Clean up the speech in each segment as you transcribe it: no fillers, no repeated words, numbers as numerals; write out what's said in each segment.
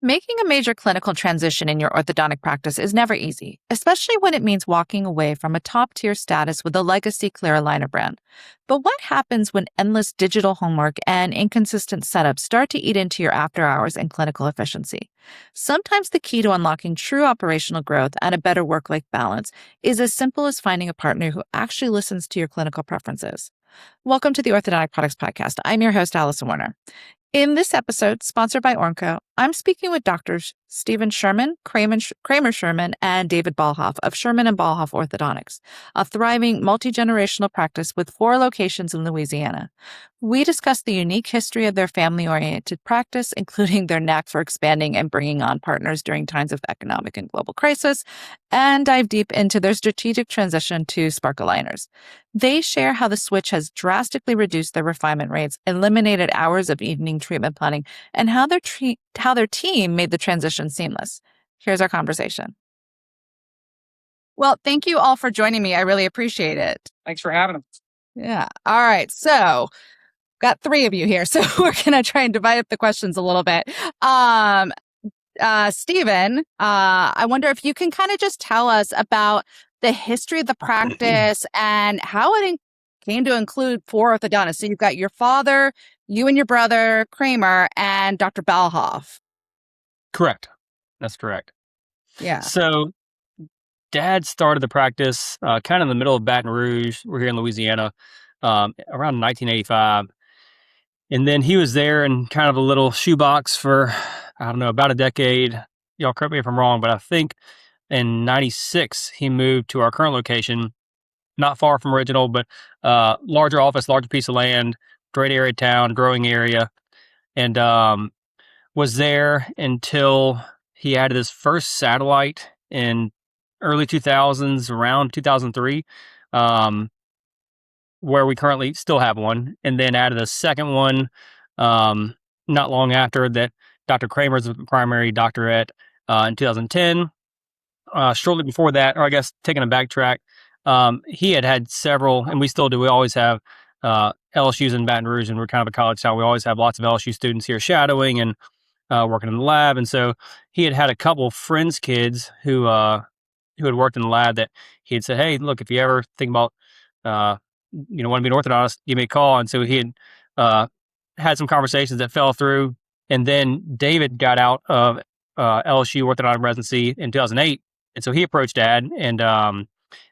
Making a major clinical transition in your orthodontic practice is never easy, especially when it means walking away from a top-tier status with a legacy clear aligner brand. But what happens when endless digital homework and inconsistent setups start to eat into your after hours and clinical efficiency? Sometimes the key to unlocking true operational growth and a better work-life balance is as simple as finding a partner who actually listens to your clinical preferences. Welcome to the Orthodontic Products Podcast. I'm your host, Allison Warner. In this episode, sponsored by Ormco, I'm speaking with doctors Stephen Sherman, Kramer Sherman, and David Balhoff of Sherman and Balhoff Orthodontics, a thriving multi-generational practice with 4 locations in Louisiana. We discuss the unique history of their family-oriented practice, including their knack for expanding and bringing on partners during times of economic and global crisis, and dive deep into their strategic transition to Spark aligners. They share how the switch has drastically reduced their refinement rates, eliminated hours of evening treatment planning, and how their team made the transition seamless. Here's our conversation. Well, thank you all for joining me. I really appreciate it. Thanks for having us. Yeah. All right. So, got 3 of you here, so we're going to try and divide up the questions a little bit. Stephen, I wonder if you can kind of just tell us about the history of the practice and how it came to include 4 orthodontists. So you've got your father, you and your brother, Kramer, and Dr. Balhoff. Correct. That's correct. Yeah. So Dad started the practice kind of in the middle of Baton Rouge. We're here in Louisiana around 1985. And then he was there in kind of a little shoebox for, I don't know, about a decade. Y'all correct me if I'm wrong, but I think in 96, he moved to our current location, not far from original, but larger office, larger piece of land, great area of town, growing area. And was there until he added his first satellite in early 2000s, around 2003, where we currently still have one, and then added a second one not long after that. Dr. Kramer's the primary doctor at in 2010. Shortly before that, or I guess taking a backtrack, he had several, and we still do. We always have LSUs in Baton Rouge, and we're kind of a college town. We always have lots of LSU students here shadowing and working in the lab. And so he had a couple of friends' kids who had worked in the lab that he had said, "Hey, look, if you ever think about want to be an orthodontist, give me a call." And so he had had some conversations that fell through. And then David got out of LSU orthodontic residency in 2008. And so he approached Dad, and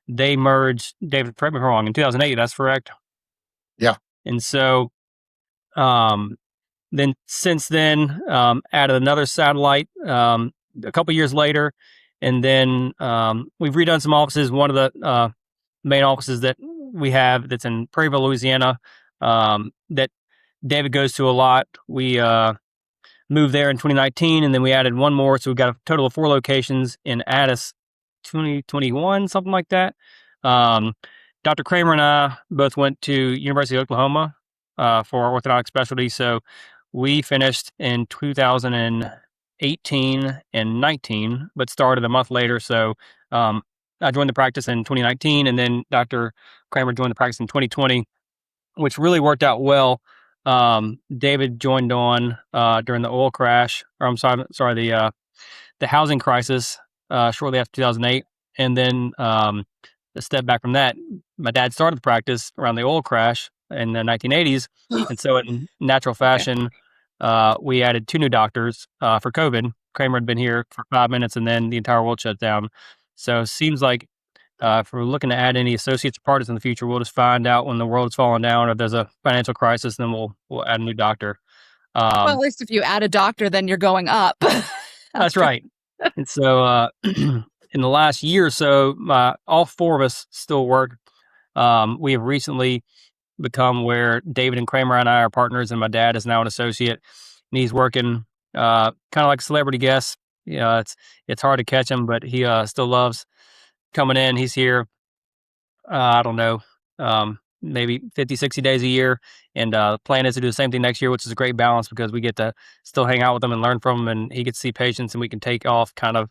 they merged. David, correct me if I'm wrong, in 2008, that's correct? Yeah. And so then since then, added another satellite a couple years later. And then we've redone some offices. One of the main offices that we have that's in Prairieville, Louisiana, that David goes to a lot. We moved there in 2019, and then we added one more. So we've got a total of 4 locations in Addis, 2021, something like that. Dr. Kramer and I both went to University of Oklahoma for our orthodontic specialty. So we finished in 2018 and 19, but started a month later. So I joined the practice in 2019, and then Dr. Kramer joined the practice in 2020, which really worked out well. David joined on during the oil crash, or the housing crisis shortly after 2008. And then a step back from that, my dad started the practice around the oil crash in the 1980s. And so in natural fashion, we added 2 new doctors for COVID. Kramer had been here for 5 minutes, and then the entire world shut down. So it seems like if we're looking to add any associates or partners in the future, we'll just find out when the world's falling down or if there's a financial crisis, then we'll add a new doctor. Well, at least if you add a doctor, then you're going up. That's right. And so in the last year or so, all 4 of us still work. We have recently become where David and Kramer and I are partners, and my dad is now an associate, and he's working kind of like a celebrity guest. It's hard to catch him, but he still loves coming in. He's here, I don't know, maybe 50, 60 days a year. And the plan is to do the same thing next year, which is a great balance because we get to still hang out with him and learn from him, and he gets to see patients, and we can take off kind of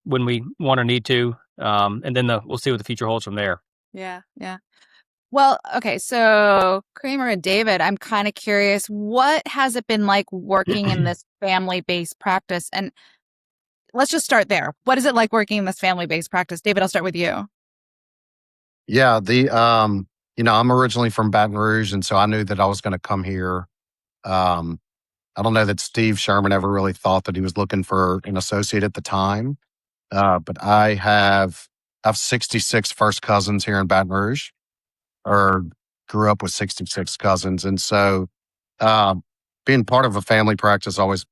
when we want or need to. And then we'll see what the future holds from there. Yeah. Well, okay, so Kramer and David, I'm kind of curious, what has it been like working in this family-based practice? And let's just start there. What is it like working in this family-based practice? David, I'll start with you. Yeah, I'm originally from Baton Rouge, and so I knew that I was going to come here. Um, I don't know that Steve Sherman ever really thought that he was looking for an associate at the time, but I have 66 first cousins here in Baton Rouge, or grew up with 66 cousins, and so um, being part of a family practice, I always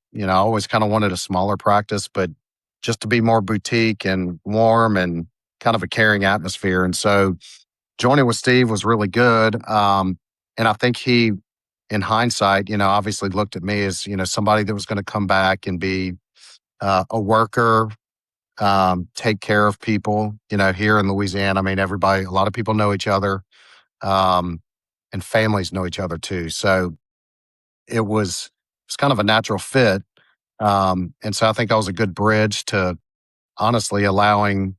kind of wanted a smaller practice, but just to be more boutique and warm and kind of a caring atmosphere, and so joining with Steve was really good. And I think he, in hindsight, obviously looked at me as, somebody that was going to come back and be a worker, take care of people, here in Louisiana. I mean, a lot of people know each other, um, and families know each other too. So it's kind of a natural fit. And so I think I was a good bridge to honestly allowing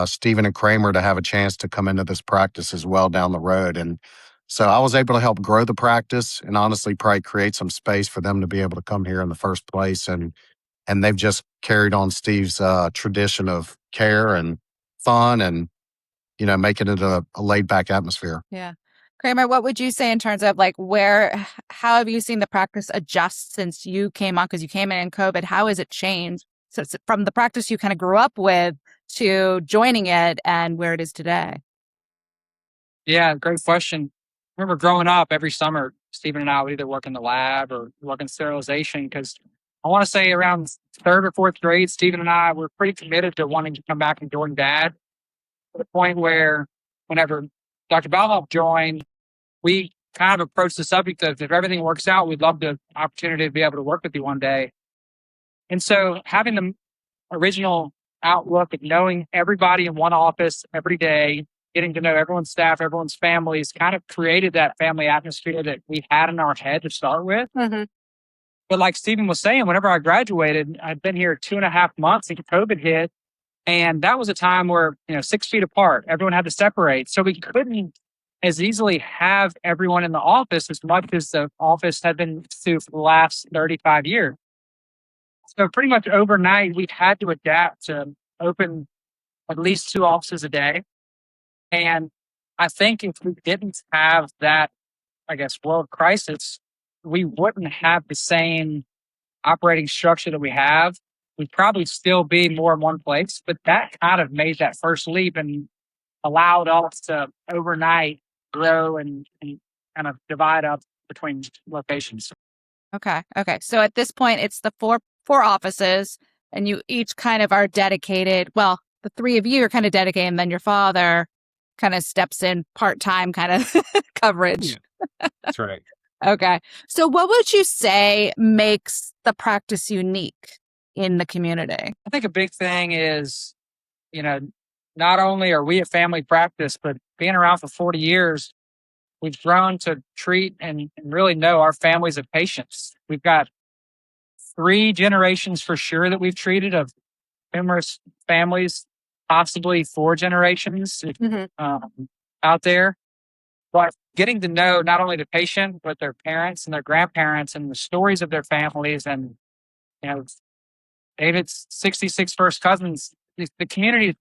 Stephen and Kramer to have a chance to come into this practice as well down the road. And so I was able to help grow the practice and honestly probably create some space for them to be able to come here in the first place. And they've just carried on Steve's tradition of care and fun and, making it a laid back atmosphere. Yeah. Kramer, what would you say in terms of like how have you seen the practice adjust since you came on? Because you came in COVID. How has it changed from the practice you kind of grew up with to joining it and where it is today? Yeah, great question. I remember growing up every summer, Stephen and I would either work in the lab or work in sterilization because I want to say around third or fourth grade, Stephen and I were pretty committed to wanting to come back and join Dad to the point where whenever Dr. Balhoff joined, we kind of approached the subject of if everything works out, we'd love the opportunity to be able to work with you one day. And so having the original outlook of knowing everybody in one office every day, getting to know everyone's staff, everyone's families, kind of created that family atmosphere that we had in our head to start with. Mm-hmm. But like Stephen was saying, whenever I graduated, I'd been here 2.5 months and COVID hit. And that was a time where, 6 feet apart, everyone had to separate. So we couldn't as easily have everyone in the office as much as the office had been through for the last 35 years. So pretty much overnight, we had to adapt to open at least 2 offices a day. And I think if we didn't have that, I guess, world crisis, we wouldn't have the same operating structure that we have. We'd probably still be more in one place, but that kind of made that first leap and allowed us to overnight grow and kind of divide up between locations. Okay. So at this point, it's the four offices, and you each kind of are dedicated. Well, the three of you are kind of dedicated, and then your father kind of steps in part-time kind of coverage. Yeah, that's right. Okay. So what would you say makes the practice unique in the community? I think a big thing is, not only are we a family practice, but being around for 40 years, we've grown to treat and really know our families of patients. We've got 3 generations for sure that we've treated of numerous families, possibly 4 generations out there. But getting to know not only the patient, but their parents and their grandparents and the stories of their families and, David's 66 first cousins, the community,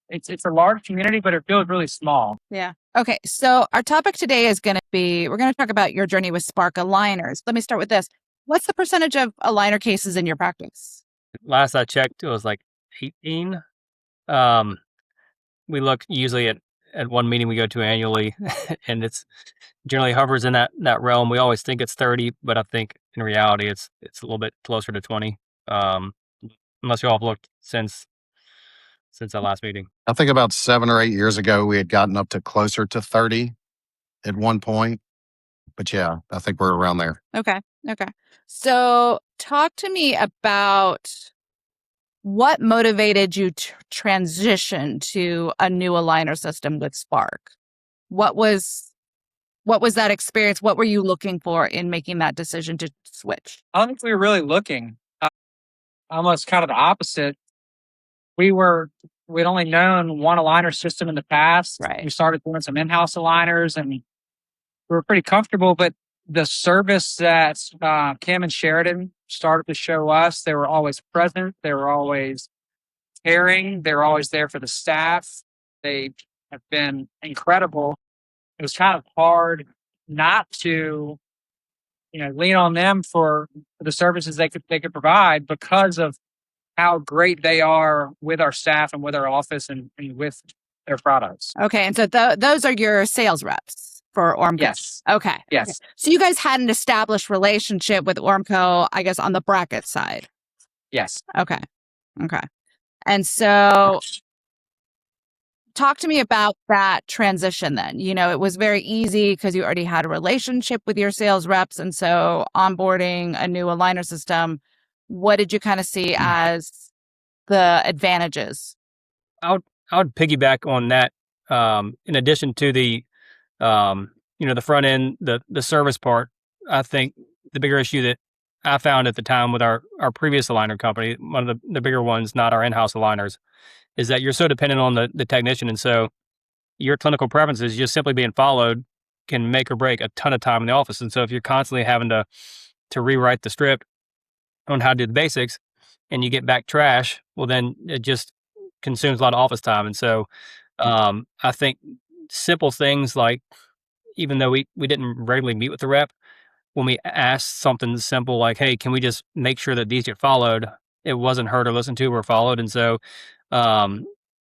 it's a large community, but it feels really small. Yeah. Okay. So our topic today is we're going to talk about your journey with Spark aligners. Let me start with this. What's the percentage of aligner cases in your practice? Last I checked, it was like 18. We look usually at one meeting we go to annually, and it's generally hovers in that realm. We always think it's 30, but I think in reality it's a little bit closer to 20. Unless you all have looked since that last meeting. I think about 7 or 8 years ago, we had gotten up to closer to 30 at one point. But yeah, I think we're around there. Okay. So talk to me about what motivated you to transition to a new aligner system with Spark. What was that experience? What were you looking for in making that decision to switch? I don't think we were really looking. Almost kind of the opposite. We were we'd only known one aligner system in the past. Right. We started doing some in-house aligners, and we were pretty comfortable. But the service that Kim and Sheridan started to show us, they were always present. They were always caring. They were always there for the staff. They have been incredible. It was kind of hard not to, lean on them for the services they could provide because of how great they are with our staff and with our office and with their products. Okay. And so those are your sales reps for Ormco? Yes. Okay. Yes. Okay. So you guys had an established relationship with Ormco, I guess, on the bracket side? Yes. Okay. And so talk to me about that transition then. It was very easy because you already had a relationship with your sales reps. And so onboarding a new aligner system, what did you kind of see as the advantages? I would piggyback on that. In addition to the front end, the service part, I think the bigger issue that I found at the time with our previous aligner company, one of the bigger ones, not our in-house aligners, is that you're so dependent on the technician. And so your clinical preferences just simply being followed can make or break a ton of time in the office. And so if you're constantly having to rewrite the script on how to do the basics and you get back trash, well, then it just consumes a lot of office time. And so I think simple things like, even though we didn't regularly meet with the rep, when we asked something simple like, hey, can we just make sure that these get followed? It wasn't heard or listened to or followed. And so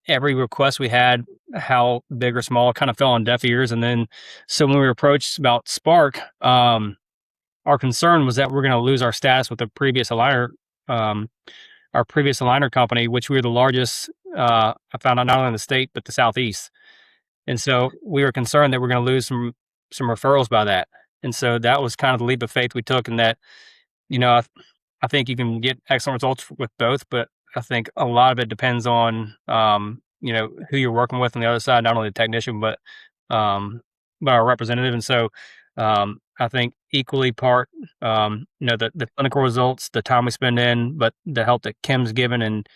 every request we had, how big or small, kind of fell on deaf ears. And then, so when we were approached about Spark, our concern was that we're going to lose our status with the previous aligner, our previous aligner company, which we were the largest, I found out, not only in the state, but the Southeast. And so we were concerned that we're going to lose some referrals by that. And so that was kind of the leap of faith we took, and that, I think you can get excellent results with both, but I think a lot of it depends on, who you're working with on the other side, not only the technician, but our representative. And so I think equally part, the clinical results, the time we spend in, but the help that Kim's given, and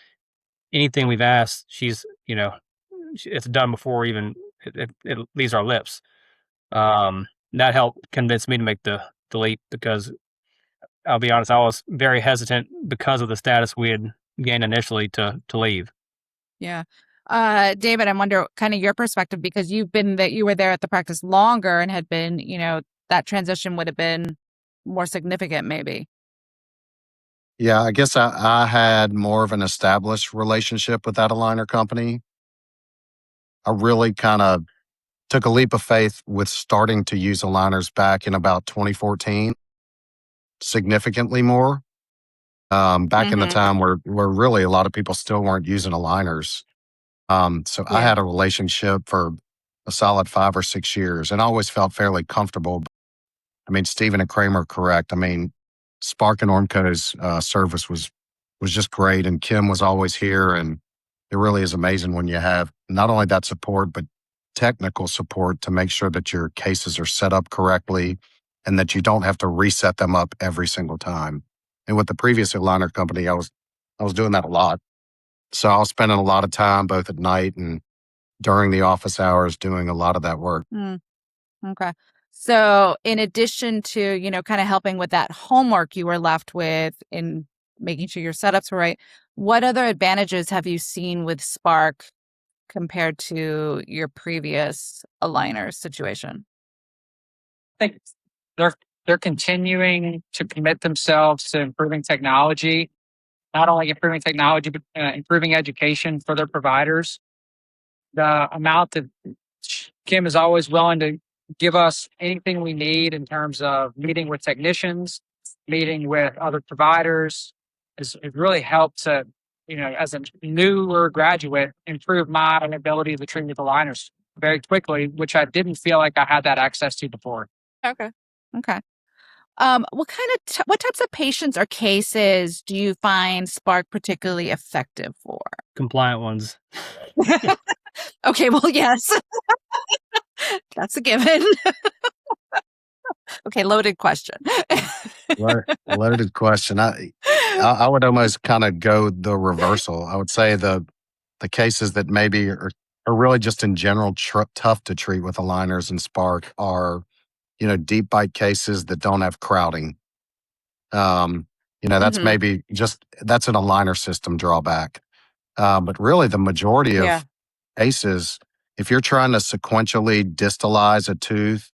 anything we've asked, she's, it's done before even it leaves our lips. That helped convince me to make the leap, because I'll be honest, I was very hesitant because of the status we had gained initially to leave. Yeah. David, I wonder kind of your perspective, because you were there at the practice longer and had been, that transition would have been more significant maybe. Yeah, I guess I had more of an established relationship with that aligner company. I really kind of took a leap of faith with starting to use aligners back in about 2014, significantly more. Back in the time where really a lot of people still weren't using aligners. So I had a relationship for a solid 5 or 6 years, and I always felt fairly comfortable. I mean, Stephen and Kramer are correct. I mean, Spark and Ormco's service was just great, and Kim was always here, and it really is amazing when you have not only that support, but technical support to make sure that your cases are set up correctly and that you don't have to reset them up every single time. And with the previous aligner company, I was doing that a lot. So I was spending a lot of time both at night and during the office hours doing a lot of that work. Okay. So in addition to, kind of helping with that homework you were left with in making sure your setups were right, what other advantages have you seen with Spark compared to your previous aligner situation? I think they're continuing to commit themselves to improving technology, not only improving technology, but improving education for their providers. The amount that Kim is always willing to give us anything we need in terms of meeting with technicians, meeting with other providers, it really helped to, as a newer graduate, improve my ability to treat with aligners very quickly, which I didn't feel like I had that access to before. Okay. What types of patients or cases do you find Spark particularly effective for? Compliant ones. Okay, well, yes. That's a given. Okay, loaded question. Loaded question. I would almost kind of go the reversal. I would say the the cases that maybe are really just in general tough to treat with aligners and Spark are, deep bite cases that don't have crowding. That's Mhm. maybe that's an aligner system drawback. But really the majority Yeah. of cases, if you're trying to sequentially distalize a tooth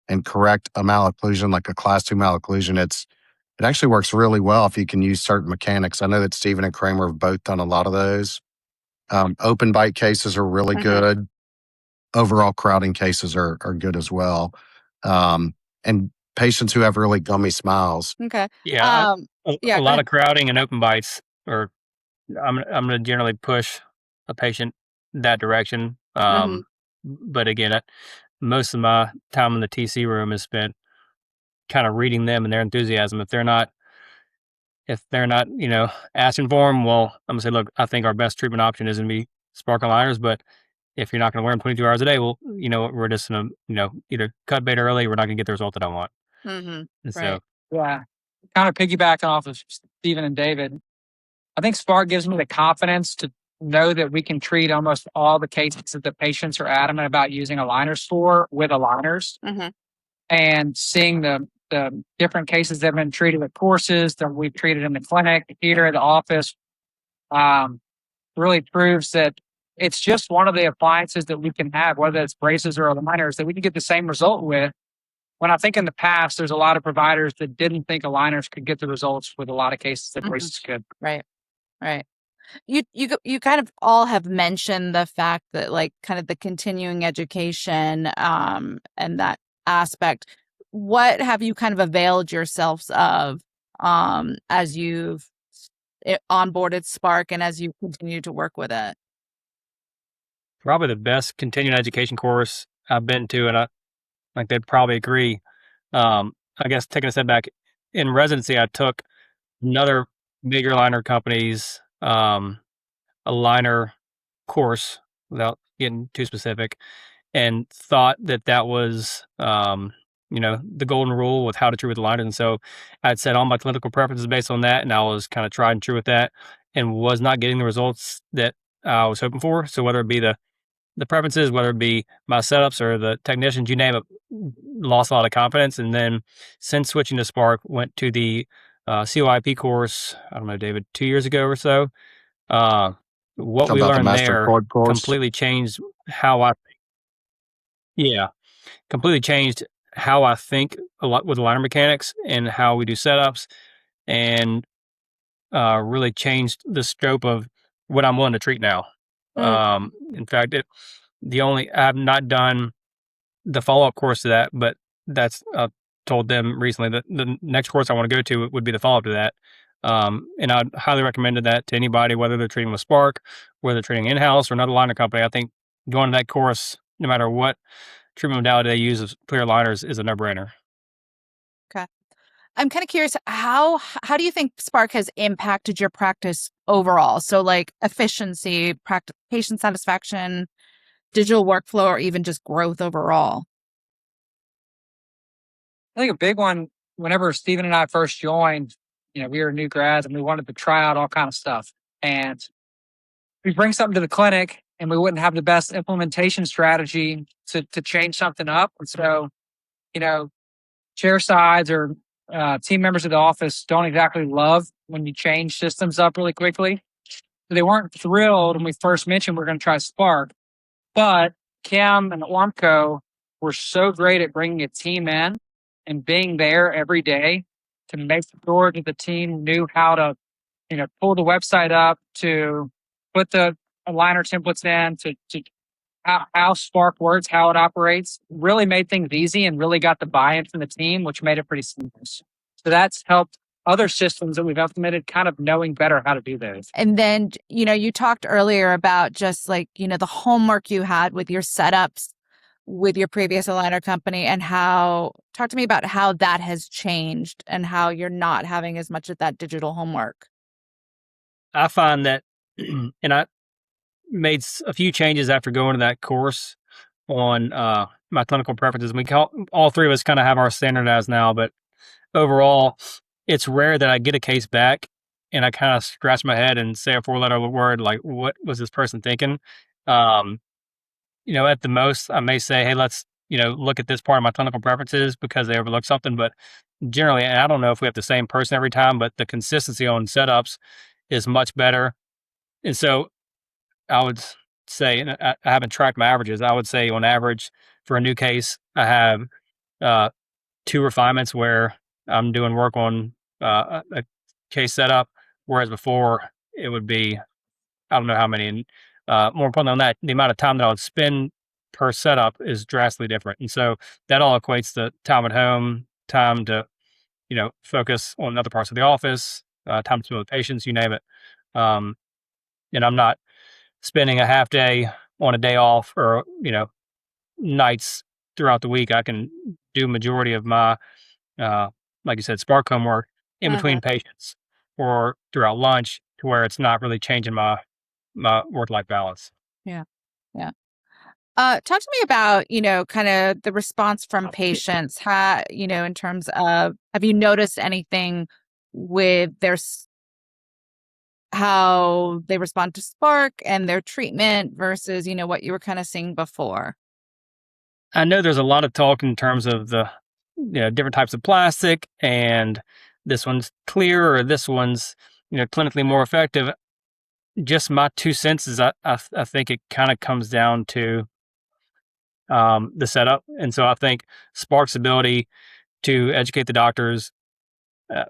and correct a malocclusion, like a class 2 malocclusion, it actually works really well if you can use certain mechanics. I know that Stephen and Kramer have both done a lot of those. Open bite cases are really Mhm. good. Overall crowding cases are good as well. And patients who have really gummy smiles. Okay. Yeah, Yeah, a go lot ahead. of crowding and open bites, or I'm going to generally push a patient that direction. Mhm. But again, most of my time in the TC room is spent kind of reading them and their enthusiasm. If they're not, asking for them, well, I'm gonna say, look, I think our best treatment option is gonna be sparkle liners. But if you're not gonna wear them 22 hours a day, well, we're just gonna, either cut bait early. We're not gonna get the result that I want. Mhm. And so, Right. Yeah. Kind of piggybacking off of Stephen and David, I think Spark gives me the confidence to know that we can treat almost all the cases that the patients are adamant about using aligners for with aligners, Mhm. and seeing the different cases that have been treated with courses that we've treated in the clinic, here at the office, um, really proves that it's just one of the appliances that we can have, whether it's braces or aligners, that we can get the same result with. When I think in the past, there's a lot of providers that didn't think aligners could get the results with a lot of cases that Mhm. braces could. Right. Right. You kind of all have mentioned the fact that, like, kind of the continuing education and that aspect. What have you kind of availed yourselves of as you've onboarded Spark and as you continue to work with it? probably the best continuing education course I've been to, and I like they'd probably agree. I guess taking a step back, in residency, I took another major liner company's a liner course without getting too specific, and thought that that was, the golden rule with how to treat with liners. And so I'd set all my clinical preferences based on that, and I was kind of tried and true with that, and was not getting the results that I was hoping for. So whether it be the preferences, whether it be my setups or the technicians, you name it, lost a lot of confidence. And then since switching to Spark, went to the COIP course, I don't know, David, 2 years ago or so. What Talk we about the learned master there cord course. completely changed how I, yeah, completely changed how I think a lot with liner mechanics and how we do setups, and really changed the scope of what I'm willing to treat now. Mm. In fact, I have not done the follow up course to that, but that's told them recently that the next course I want to go to would be the follow up to that. And I'd highly recommended that to anybody, whether they're treating with Spark, whether they're treating in house or another liner company. I think going to that course, no matter what treatment modality they use of clear liners, is a no brainer. Okay. I'm kind of curious, how do you think Spark has impacted your practice overall? So, like, efficiency, patient satisfaction, digital workflow, or even just growth overall? I think a big one, whenever Stephen and I first joined, we were new grads and we wanted to try out all kind of stuff. And we bring something to the clinic and we wouldn't have the best implementation strategy to change something up. And so, you know, chair sides or team members of the office don't exactly love when you change systems up really quickly. So they weren't thrilled when we first mentioned we're going to try Spark. But Kim and Ormco were so great at bringing a team in and being there every day to make sure that the team knew how to, pull the website up, to put the aligner templates in, to how Spark works, how it operates. Really made things easy and really got the buy-in from the team, which made it pretty seamless. So that's helped other systems that we've implemented kind of knowing better how to do those. And then, you talked earlier about just, like, the homework you had with your setups with your previous aligner company, and talk to me about how that has changed and how you're not having as much of that digital homework. I find that, and I made a few changes after going to that course on my clinical preferences. All three of us kind of have our standardized now, but overall, it's rare that I get a case back and I kind of scratch my head and say a 4-letter word, like, what was this person thinking? Um, at the most, I may say, hey, let's, look at this part of my clinical preferences because they overlooked something. But generally, and I don't know if we have the same person every time, but the consistency on setups is much better. And so I would say, and I haven't tracked my averages, I would say on average for a new case, I have 2 refinements where I'm doing work on a case setup, whereas before it would be, I don't know how many. And more importantly on that, the amount of time that I would spend per setup is drastically different. And so that all equates to time at home, time to, focus on other parts of the office, time to spend with patients, you name it. Um, and I'm not spending a half day on a day off or, nights throughout the week. I can do majority of my, like you said, spark homework in between patients or throughout lunch to where it's not really changing my work-life balance. Yeah. Yeah. Talk to me about, kind of the response from patients. How, in terms of, have you noticed anything with how they respond to Spark and their treatment versus, what you were kind of seeing before? I know there's a lot of talk in terms of the different types of plastic, and this one's clear or this one's clinically more effective. Just my 2 cents is I think it kind of comes down to the setup, and so I think Spark's ability to educate the doctors,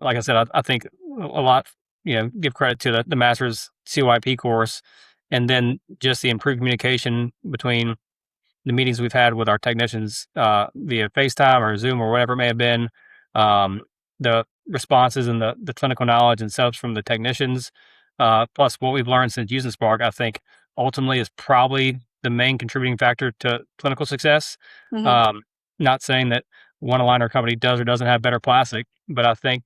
like I said, I think a lot. Give credit to the master's CYP course, and then just the improved communication between the meetings we've had with our technicians via FaceTime or Zoom or whatever it may have been, the responses and the clinical knowledge and setups from the technicians, plus what we've learned since using Spark, I think ultimately is probably the main contributing factor to clinical success. Not saying that one aligner company does or doesn't have better plastic, but I think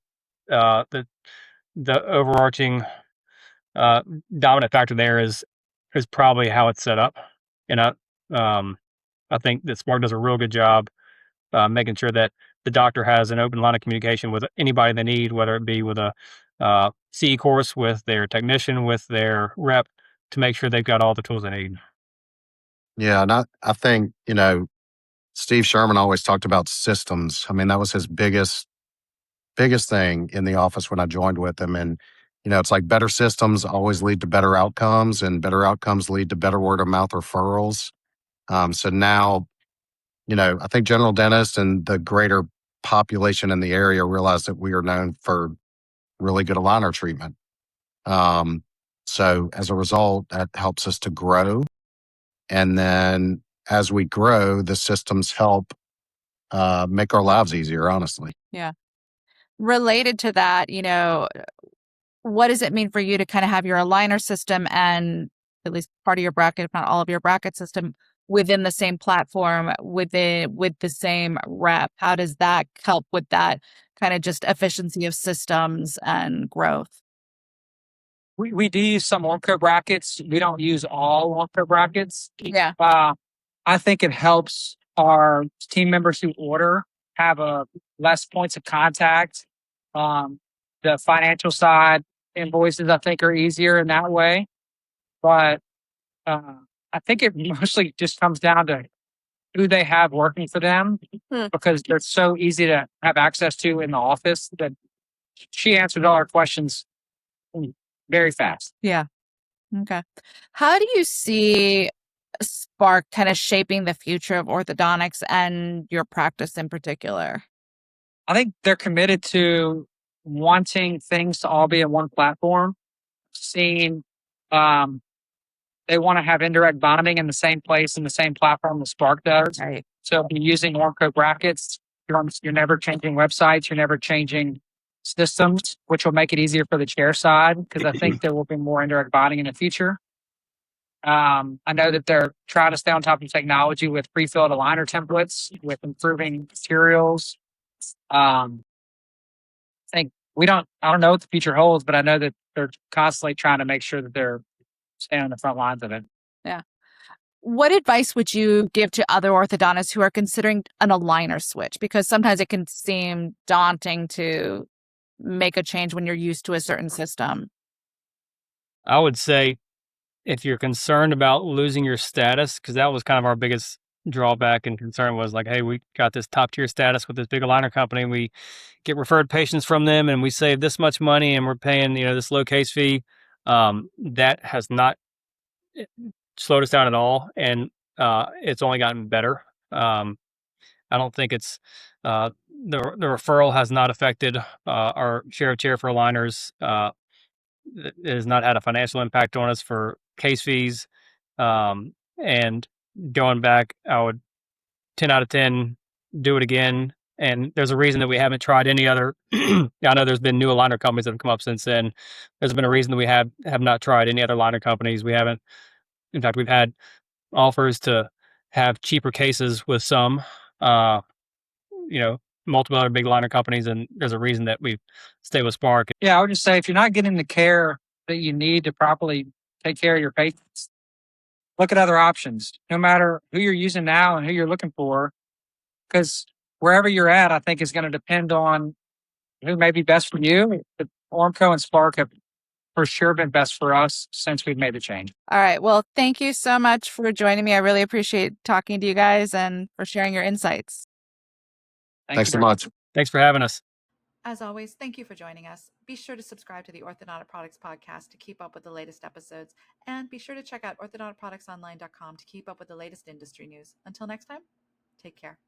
the overarching dominant factor there is probably how it's set up, and I think that Spark does a real good job making sure that the doctor has an open line of communication with anybody they need, whether it be with a CE course, with their technician, with their rep, to make sure they've got all the tools they need. Yeah, and I think, Steve Sherman always talked about systems. I mean, that was his biggest thing in the office when I joined with him. And, it's like better systems always lead to better outcomes, and better outcomes lead to better word of mouth referrals. So now, I think general dentists and the greater population in the area realize that we are known for really good aligner treatment. So as a result, that helps us to grow. And then as we grow, the systems help make our lives easier, honestly. Yeah. Related to that, what does it mean for you to kind of have your aligner system and at least part of your bracket, if not all of your bracket system, within the same platform, with the same rep? How does that help with that kind of just efficiency of systems and growth? We do use some Ormco brackets. We don't use all Ormco brackets. Yeah. I think it helps our team members who order have less points of contact. The financial side invoices, I think, are easier in that way. But I think it mostly just comes down to who they have working for them, because they're so easy to have access to in the office that she answered all our questions very fast. Yeah. Okay. How do you see Spark kind of shaping the future of orthodontics and your practice in particular? I think they're committed to wanting things to all be in one platform. Seeing, they want to have indirect bonding in the same place in the same platform that Spark does. Right. So if you're using Ormco brackets, you're never changing websites, you're never changing systems, which will make it easier for the chair side, because I think there will be more indirect bonding in the future. I know that they're trying to stay on top of technology with pre-filled aligner templates, with improving materials. I think I don't know what the future holds, but I know that they're constantly trying to make sure that they're staying on the front lines of it. Yeah. What advice would you give to other orthodontists who are considering an aligner switch? Because sometimes it can seem daunting to make a change when you're used to a certain system? I would say if you're concerned about losing your status, because that was kind of our biggest drawback and concern was like, hey, we got this top tier status with this big aligner company. We get referred patients from them and we save this much money and we're paying, this low case fee. That has not slowed us down at all. And it's only gotten better. I don't think it's the referral has not affected our share of chair for aligners. It has not had a financial impact on us for case fees. And going back, I would 10 out of 10 do it again. And there's a reason that we haven't tried any other. I know there's been new aligner companies that have come up since then. There's been a reason that we have not tried any other aligner companies. We haven't. In fact, we've had offers to have cheaper cases with some, multiple other big aligner companies, and there's a reason that we stay with Spark. Yeah, I would just say if you're not getting the care that you need to properly take care of your patients, look at other options, no matter who you're using now and who you're looking for, because wherever you're at, I think is going to depend on who may be best for you. But Ormco and Spark have for sure been best for us since we've made the change. All right. Well, thank you so much for joining me. I really appreciate talking to you guys and for sharing your insights. Thanks so much. Thanks for having us. As always, thank you for joining us. Be sure to subscribe to the Orthodontic Products Podcast to keep up with the latest episodes. And be sure to check out orthodonticproductsonline.com to keep up with the latest industry news. Until next time, take care.